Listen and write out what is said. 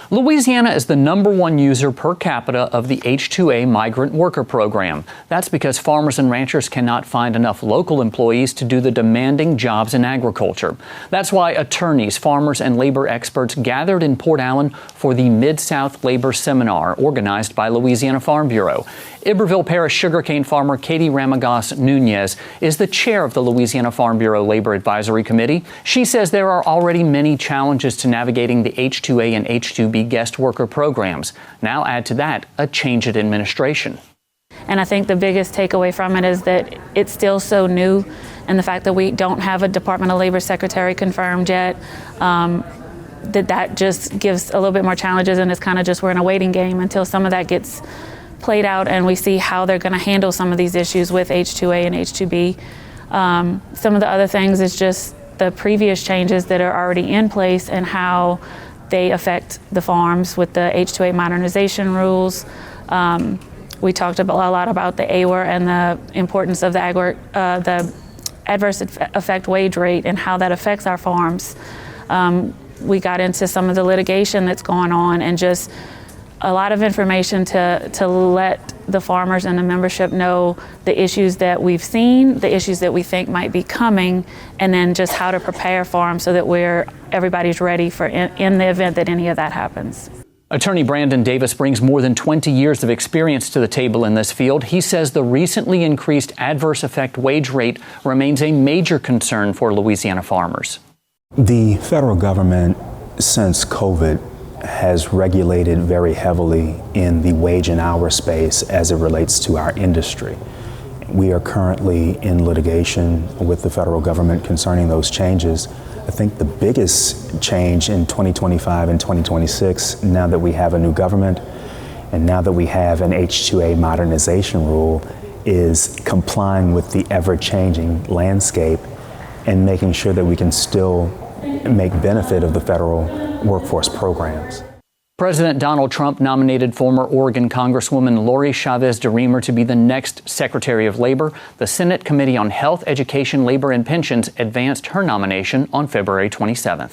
Louisiana is the #1 user per capita of the H-2A migrant worker program. That's because farmers and ranchers cannot find enough local employees to do the demanding jobs in agriculture. That's why attorneys, farmers, and labor experts gathered in Port Allen for the Mid-South Labor Seminar organized by Louisiana Farm Bureau. Iberville Parish sugarcane farmer Katie Ramagos Nunez is the chair of the Louisiana Farm Bureau Labor Advisory Committee. She says there are already many challenges to navigating the H-2A and H-2B guest worker programs. Now add to that a change in administration. And I think the biggest takeaway from it is that it's still so new, and the fact that we don't have a Department of Labor secretary confirmed yet, that just gives a little bit more challenges, and it's kind of just we're in a waiting game until some of that gets played out and we see how they're going to handle some of these issues with H-2A and H-2B. Some of the other things is just the previous changes that are already in place and how they affect the farms with the H-2A modernization rules. We talked a lot about the AWR and the importance of the adverse effect wage rate and how that affects our farms. We got into some of the litigation that's going on and just a lot of information to let the farmers and the membership know the issues that we've seen, the issues that we think might be coming, and then just how to prepare for them so that everybody's ready for in the event that any of that happens. Attorney Brandon Davis brings more than 20 years of experience to the table in this field. He says the recently increased adverse effect wage rate remains a major concern for Louisiana farmers. The federal government, since COVID, has regulated very heavily in the wage and hour space as it relates to our industry. We are currently in litigation with the federal government concerning those changes. I think the biggest change in 2025 and 2026, now that we have a new government and now that we have an H-2A modernization rule, is complying with the ever-changing landscape and making sure that we can still make benefit of the federal workforce programs. President Donald Trump nominated former Oregon Congresswoman Lori Chavez DeRemer to be the next Secretary of Labor. The Senate Committee on Health, Education, Labor, and Pensions advanced her nomination on February 27th.